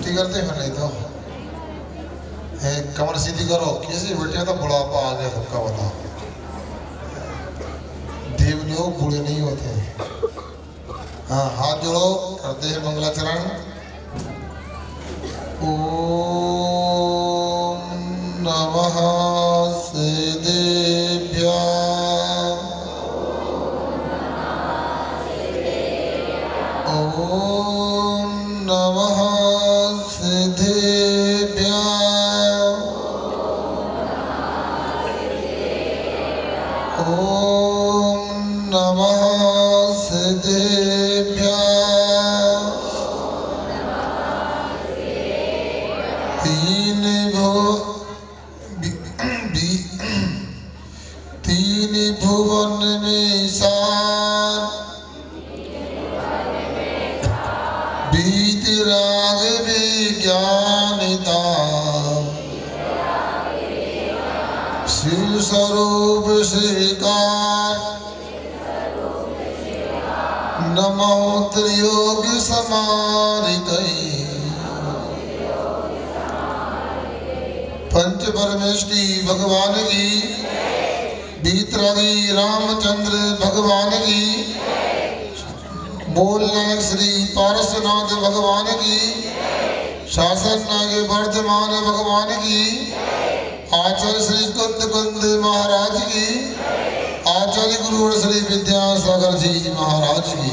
बेइज्जती करते हैं नहीं तो कमर सीधी करो। किसी बेटे तो बुढ़ापा आ गया सबका बताओ। देव लोग बूढ़े नहीं होते। हाँ हाथ जोड़ो करते हैं मंगलाचरण। ओम नमः सिद्धेभ्यां। ओम नमः सिद्धेभ्यां। ओम नमः सिद्धेभ्यां। तीन भुवन में सार वीतराग विज्ञानिता शिव स्वरूप श्रीकार नमो त्रियोग समारितै। पंच परमेष्टि भगवान की, वीतरागी रामचंद्र भगवान की, बोल नायक श्री पारसनाथ भगवान की, शासन नायक वर्धमान भगवान की, आचार्य श्री कुंद महाराज की, आचार्य गुरु श्री विद्यासागर जी महाराज की।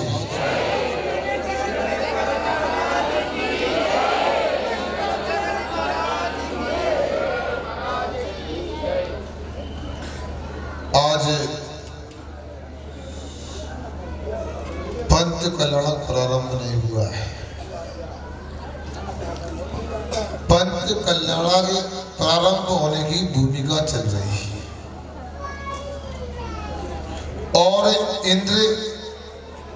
आज पंच कल्याण प्रारंभ नहीं हुआ है। पंच कल्याण के प्रारंभ होने की भूमिका चल रही है और इंद्र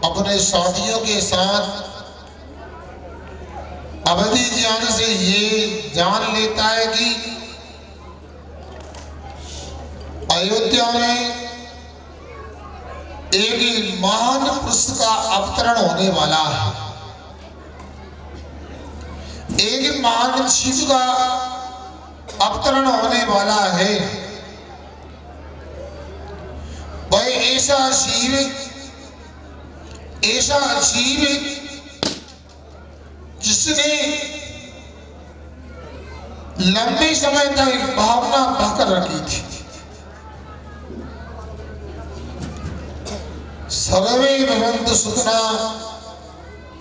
अपने साथियों के साथ अवधि ज्ञान से ये जान लेता है कि अयोध्या में एक महान पुरुष का अवतरण होने वाला है। एक महान शिव का अवतरण होने वाला है। वह ऐसा शिव जिसने लंबे समय तक भावना बहकर रखी थी। सर्वे भवन्तु सुखिनः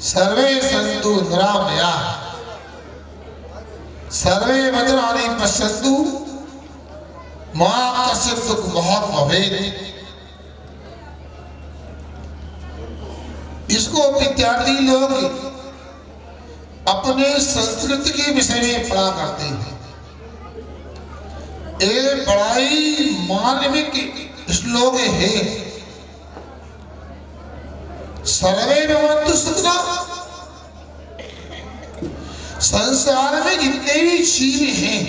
सर्वे सन्तु निरामयाः सर्वे भद्राणि पश्यन्तु मा कश्चित् दुःखभाग् भवेत्। इसको विद्यार्थी लोग अपने संस्कृति के विषय में पढ़ा करते हैं। ये बड़ाई मानविक श्लोक है। सर्वे भवन्तु सुखिनः। संसार में जितने भी जीव हैं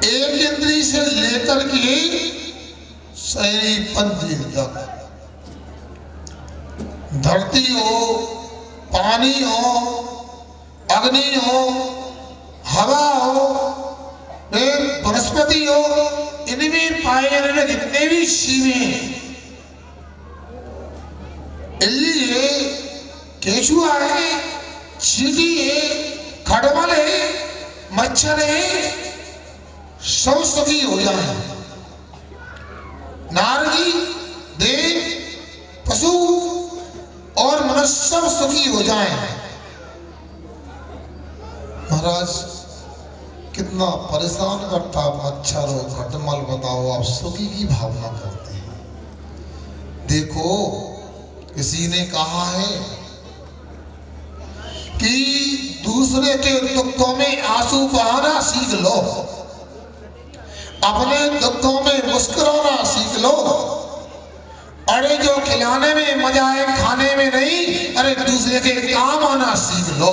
एक इंद्री से लेकर के शरीर पंच तक, धरती हो, पानी हो, अग्नि हो, हवा हो, वनस्पति हो, इनमें पाए जाने वाले जितने भी जीव हैं, इल्ली है, केचुआ है, चींटी है, खडमल है, मच्छर है, सब सुखी हो जाए। नारगी, देव, पशु और मनुष्य सब सुखी हो जाए। महाराज कितना परेशान करता मच्छर हो, खटमल, बताओ आप सुखी की भावना करते हैं। देखो किसी ने कहा है कि दूसरे के दुखों में आंसू बहाना सीख लो, अपने दुखों में मुस्कुराना सीख लो। अरे जो खिलाने में मजा है खाने में नहीं, अरे दूसरे के काम आना सीख लो।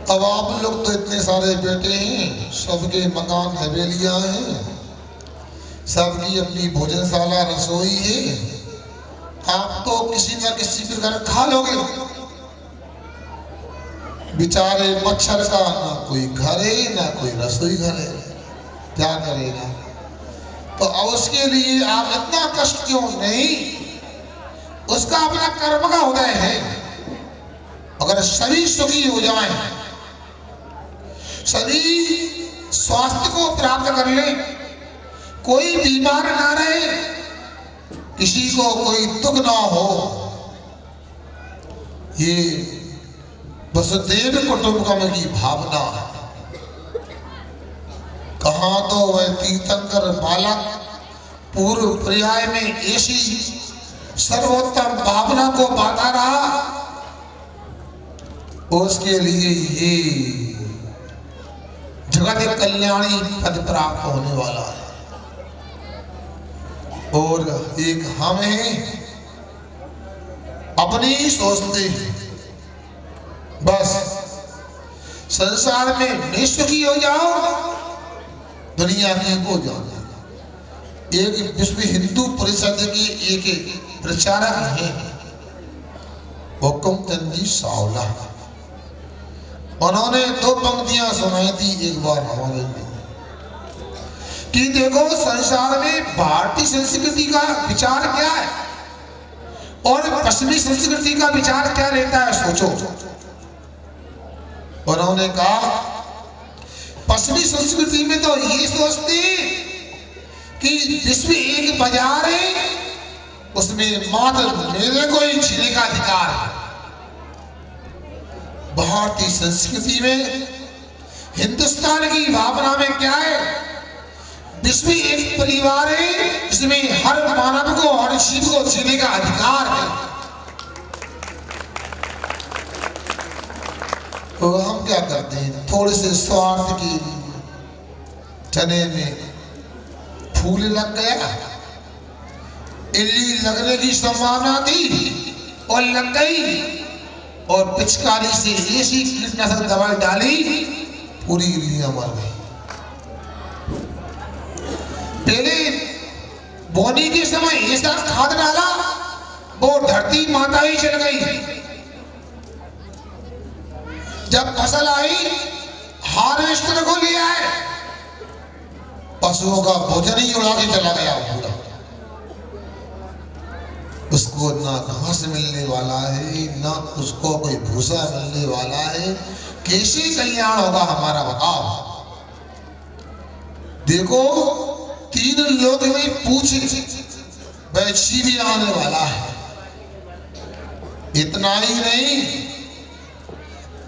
अब आप लोग तो इतने सारे बेटे हैं, सबके मकान हवेलियां हैं, सबकी अपनी भोजनशाला रसोई है, आप तो किसी न किसी के घर खा लोगे। बेचारे मच्छर का ना कोई घर है ना कोई रसोई घर है, क्या करेगा। तो अब उसके लिए आप इतना कष्ट क्यों नहीं, उसका अपना कर्म का उदय है। अगर सभी सुखी हो जाएं, सभी स्वास्थ्य को प्राप्त कर ले, कोई बीमार ना रहे, किसी को कोई दुख ना हो, ये वसुदेव कुटुंबकम की भावना है। कहाँ तो वह तीर्थंकर बालक पूर्व पर्याय में ऐसी सर्वोत्तम भावना को बांधा रहा, उसके लिए ये जगत कल्याणी पद प्राप्त होने वाला है। और एक हम हैं, अपनी ही सोचते हैं बस संसार में मैं सुखी हो जाओ, दुनिया की हो जाओ। एक विश्व हिंदू परिषद के एक प्रचारक हैं हुकुम चंद जी सावला, उन्होंने 2 पंक्तियां सुनाई थी एक बार हमारे लिए कि देखो संसार में भारतीय संस्कृति का विचार क्या है और पश्चिमी संस्कृति का विचार क्या रहता है, सोचो। उन्होंने कहा पश्चिमी संस्कृति में तो ये सोचते कि विश्व एक बाजार है, उसमें मात्र मेरे को ही जीने का अधिकार है। भारतीय संस्कृति में, हिंदुस्तान की भावना में क्या है, विश्व एक परिवार है, इसमें हर मानव को, हर जीव को जीने का अधिकार है। तो हम क्या करते हैं, थोड़े से स्वार्थ के चने में फूल लग गया, इल्ली लगने की संभावना थी और लग गई, और पिचकारी से ऐसी कीटनाशक दवाई डाली, पूरी इल्लियां मर गई। पहले बोनी के समय ऐसा खाद डाला, वो धरती माता ही चल गई। जब फसल आई, हार्वेस्टर को ले आए, पशुओं का भोजन ही उड़ा के चला गया पूरा। उसको ना घास मिलने वाला है, ना उसको कोई भूसा मिलने वाला है। कैसे कल्याण होगा हमारा, बताओ। देखो 3 लोग में पूछे, वैसी भी आने वाला है। इतना ही नहीं,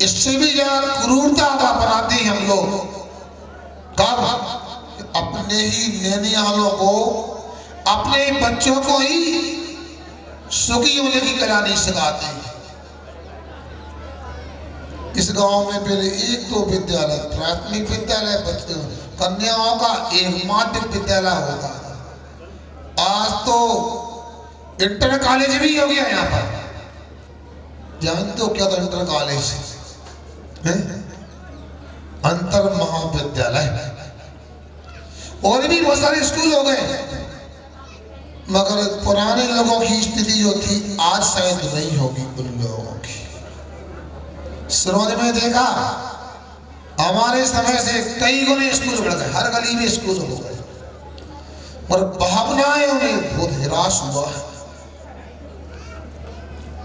इससे भी ज्यादा क्रूरता का अपनाते हैं हम लोग। कब? अपने ही नैनिहालों को, अपने बच्चों को ही सुखी होने की कला नहीं सिखाते। इस गांव में पहले 1-2 विद्यालय, प्राथमिक विद्यालय, बच्चों कन्याओं का एक माध्यमिक विद्यालय होता था। आज तो इंटर कॉलेज भी हो गया यहाँ पर। जानते हो क्या था इंटर कॉलेज? अंतर महाविद्यालय, और भी बहुत सारे स्कूल हो गए। मगर पुराने लोगों की स्थिति जो थी, आज शायद नहीं होगी उन लोगों की। शुरुआत में देखा, हमारे समय से कई गुने स्कूल बढ़ गए, हर गली में स्कूल हो गए, और भावनाएं उन्हें बहुत निराश हुआ।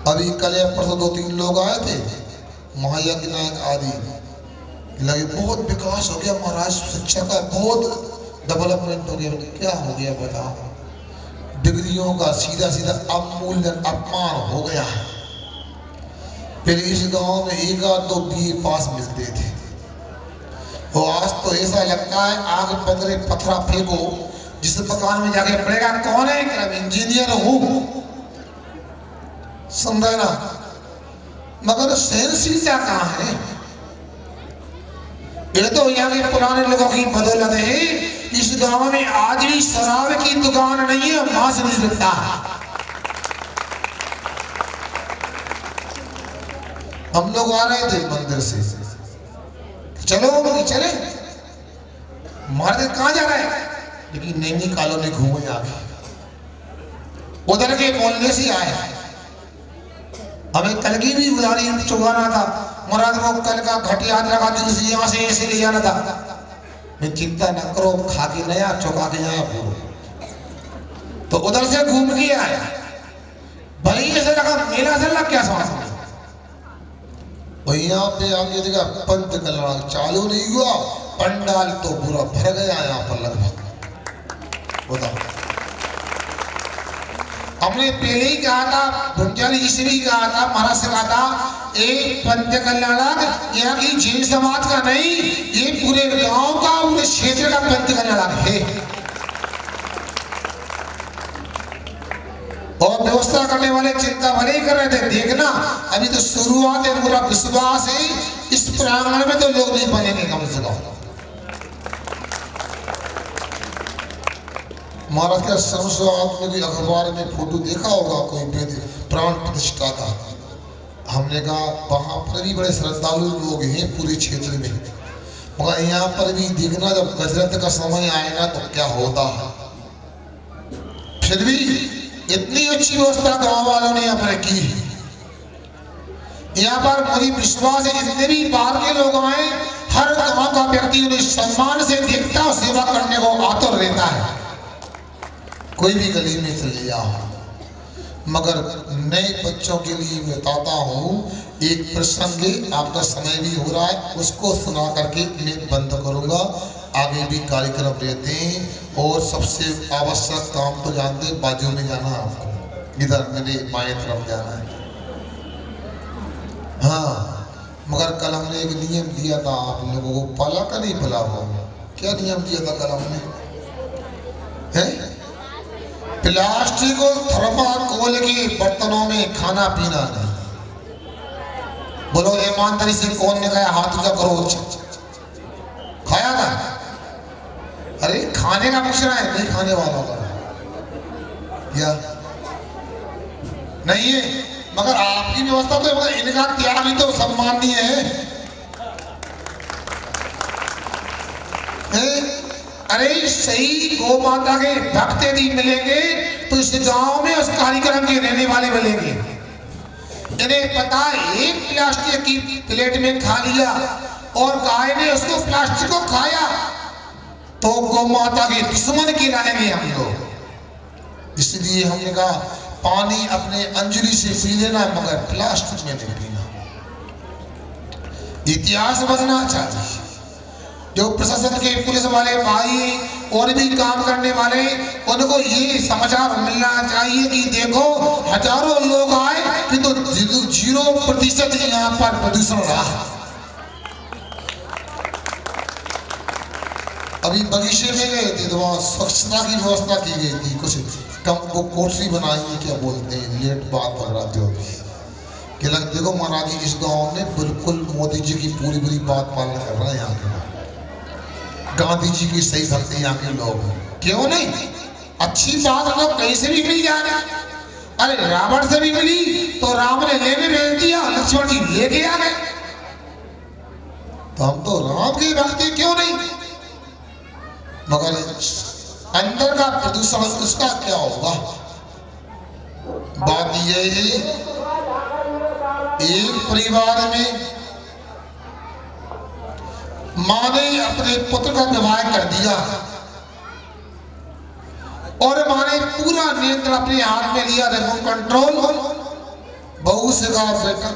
अभी कल या परसों 2-3 लोग आए थे, महायज्ञ नायक आदि, लगे बहुत विकास हो गया महाराज, शिक्षा का बहुत डेवलपमेंट हो गया। क्या हो गया बताओ? डिग्रियों का सीधा सीधा अवमूल्यन, अपमान हो गया है। पहले इस गांव में 1-2 BA पास मिलते थे, और आज तो ऐसा लगता है आग पकड़े पत्थरा फेंको, जिस मकान में जाके पड़ेगा कौन है, क्या इंजीनियर हूं, समझा ना। मगर सहनशीलता कहाँ है? ये तो यहाँ के पुराने लोगों की बदौलत है। इस गांव में आज भी शराब की दुकान नहीं है, मांस नहीं बिकता। हम लोग आ रहे थे मंदिर से, चलो चले, मार्केट कहाँ जा रहे हैं, लेकिन नैनी कॉलोनी घूमे आगे। उधर के मोहल्ले से आए, हमें कल की भी उधारी चुकाना था, मुराद वो कल का घटिया लगा जुलूस यहाँ से ऐसे ले जाना था। मैं चिंता न करो, खा के नया चुका के आया पूरा। तो उधर से घूम के आया, भाई ऐसा लगा मेला से लग क्या समझ में। यहाँ पे आगे देखा पंत कलड़ा चालू नहीं हुआ, पंडाल तो पूरा भर गया यहाँ पर लगभग। बताओ, हमने पहले ही कहा था, भुंजल जी भी कहा था, महाराज से कहा था, एक पंच कल्याणक यहाँ की जैन समाज का नहीं, ये पूरे गांव का, पूरे क्षेत्र का पंच कल्याणक है। और व्यवस्था करने वाले चिंता भले ही कर रहे थे, देखना अभी तो शुरुआत है, पूरा विश्वास है इस प्रांगण में तो लोग नहीं बनेंगे कम से कम। महाराज का संस्वाद में भी अखबार में फोटो देखा होगा, कोई प्राण प्रतिष्ठा का। हमने कहा वहां पर भी बड़े श्रद्धालु लोग हैं पूरे क्षेत्र में, मगर यहाँ पर भी देखना जब गजरत का समय आएगा तो क्या होता है। फिर भी इतनी अच्छी व्यवस्था गांव वालों ने यहाँ पर की है। यहाँ पर मुझे विश्वास है जितने भी बाहर के लोग आए, हर गांव का व्यक्ति उन्हें सम्मान से देखता और सेवा करने को आतुर रहता है। कोई भी गली में चले जाओ, मगर नए बच्चों के लिए मैं बताता हूँ एक प्रसंग, आपका समय भी हो रहा है, उसको सुना करके मैं बंद करूँगा। आगे भी कार्यक्रम रहते हैं और सबसे आवश्यक काम तो जानते हैं, बाजू में जाना है आपको, इधर मेरे बाएं तरफ जाना है। हाँ, मगर कल हमने एक नियम दिया था आप लोगों को, पाला का नहीं भला हुआ। क्या नियम दिया था कल हमने? है प्लास्टिक और थर्माकोल के बर्तनों में खाना पीना नहीं। बोलो ईमानदारी से कौन ने कहा हाथ ऊंचा करो? खाया ना? अरे खाने का पूछ रहा है, नहीं खाने वालों का या नहीं है, मगर आपकी व्यवस्था तो, मगर इनका त्याग भी तो सम्माननीय है। अरे सही गौ माता के भक्त यदि मिलेंगे तो इस गांव में उस कार्यक्रम के रहने वाले मिलेंगे। इन्हें पता है एक प्लास्टिक की प्लेट में खा लिया और गाय ने उसको प्लास्टिक को खाया तो गौ माता के दुश्मन की रहेंगे हम लोग। इसलिए हमने कहा पानी अपने अंजलि से पी लेना, मगर प्लास्टिक में नहीं पीना। इतिहास बनना चाहिए। जो प्रशासन के पुलिस वाले भाई और भी काम करने वाले, उनको ये समाचार मिलना चाहिए कि देखो हजारों लोग आए कि तो 0% यहाँ पर प्रदूषण रहा। अभी बगीचे में गए थे तो वहाँ स्वच्छता की व्यवस्था की गई थी, कुछ कम वो कोठरी बनाई है, क्या बोलते हैं, लेट बात वगैरह जो कि लग देखो महाराज जी इस गांव में बिल्कुल मोदी जी की पूरी बात पालन कर रहा है। यहाँ के गांधी जी की सही भक्ति यहाँ के लोग, क्यों नहीं? अच्छी बात मतलब कहीं से भी मिल जाए। अरे रावण से भी मिली तो राम ने लेने भेज दिया, लक्ष्मण जी लेके आ गए, तो हम तो राम की भक्ति क्यों नहीं? मगर अंदर का प्रदूषण उसका क्या होगा? बात यह है एक परिवार में मां ने अपने पुत्र का विवाह कर दिया और मां ने पूरा नियंत्रण अपने हाथ में लिया, रिमोट कंट्रोल। बहू से कहा बेटा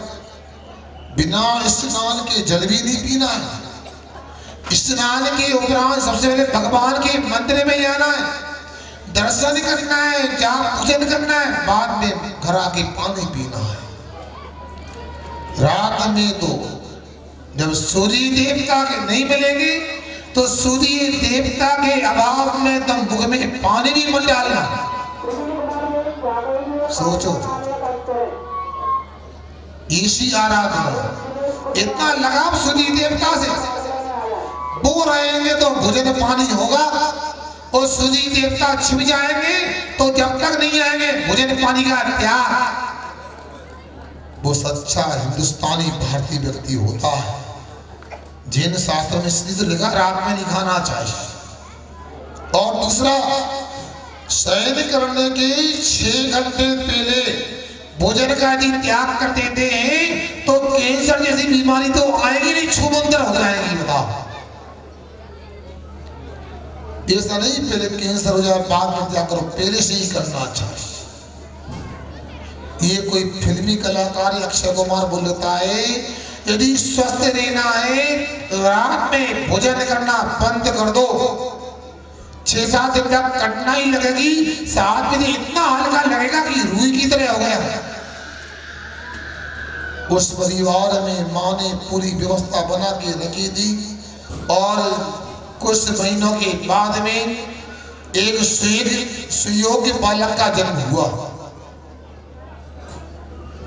बिना स्नान के जल भी नहीं पीना है, स्नान के उपरांत सबसे पहले भगवान के मंदिर में जाना है, दर्शन करना है, जाप पूजन करना है, बाद में घर आके पानी पीना है। रात में तो जब सूर्य देवता के नहीं मिलेंगे तो सूर्य देवता के अभाव में तुम मुख में पानी भी मत डालना। सोचो, इसी आराधना इतना लगाव सूर्य देवता से, वो रहेंगे तो भोजन पानी होगा और सूर्य देवता छिप जाएंगे तो जब तक नहीं आएंगे भोजन पानी का त्याग। वो सच्चा हिंदुस्तानी भारतीय व्यक्ति होता है। जैन शास्त्र में इसलिए तो लिखा रात में नहीं खाना चाहिए। और दूसरा शयन करने के 6 घंटे पहले भोजन का यदि त्याग कर देते हैं तो कैंसर जैसी बीमारी तो आएगी नहीं, छूमंतर हो जाएगी। बताओ, ऐसा नहीं पहले कैंसर हो जाए बाद में त्याग करो, पहले से ही करना चाहिए। ये कोई फिल्मी कलाकार अक्षय कुमार बोल लेता है यदि स्वस्थ रहना है रात में भोजन करना बंद कर दो, 6-7 दिन तक कठिनाई लगेगी, 7 दिन इतना हल्का लगेगा कि रूई की तरह हो गया। उस परिवार में माँ ने पूरी व्यवस्था बना के रखी थी और कुछ महीनों के बाद में एक सुयोग्य बालक का जन्म हुआ।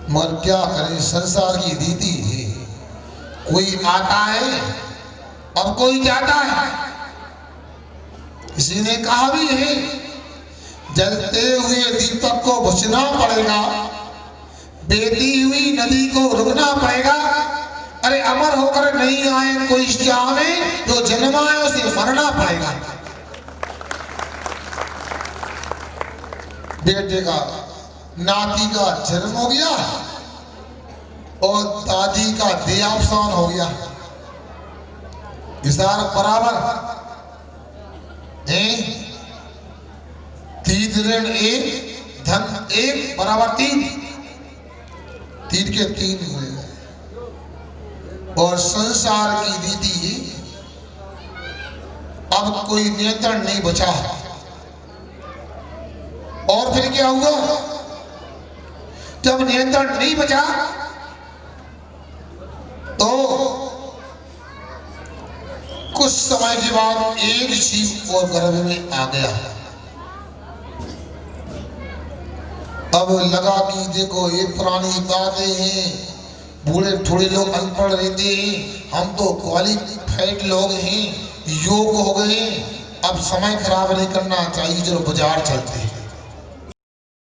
मगर क्या करें, संसार की रीति है, कोई आता है और कोई जाता है। किसी ने कहा भी है जलते हुए दीपक को बुझना पड़ेगा, बहती हुई नदी को रुकना पड़ेगा। अरे अमर होकर नहीं आए कोई इस जहां में, जो जन्मा है उसे मरना पड़ेगा। बेटे का नाती का जन्म हो गया और दादी का देहावसान हो गया, इशार बराबर है। 3 ऋण 1 धन 1 बराबर 3, 3 के 3 हुए। और संसार की रीति अब कोई नियंत्रण नहीं बचा। और फिर क्या हुआ, जब नियंत्रण नहीं बचा तो कुछ समय के बाद एक जीव और गर्भ में आ गया। अब लगा कि देखो ये पुरानी बातें हैं, बूढ़े थोड़े लोग अनपढ़ रहते हैं, हम तो क्वालिफाइड लोग हैं, योग हो गए, अब समय खराब नहीं करना चाहिए, चलो बाजार चलते हैं।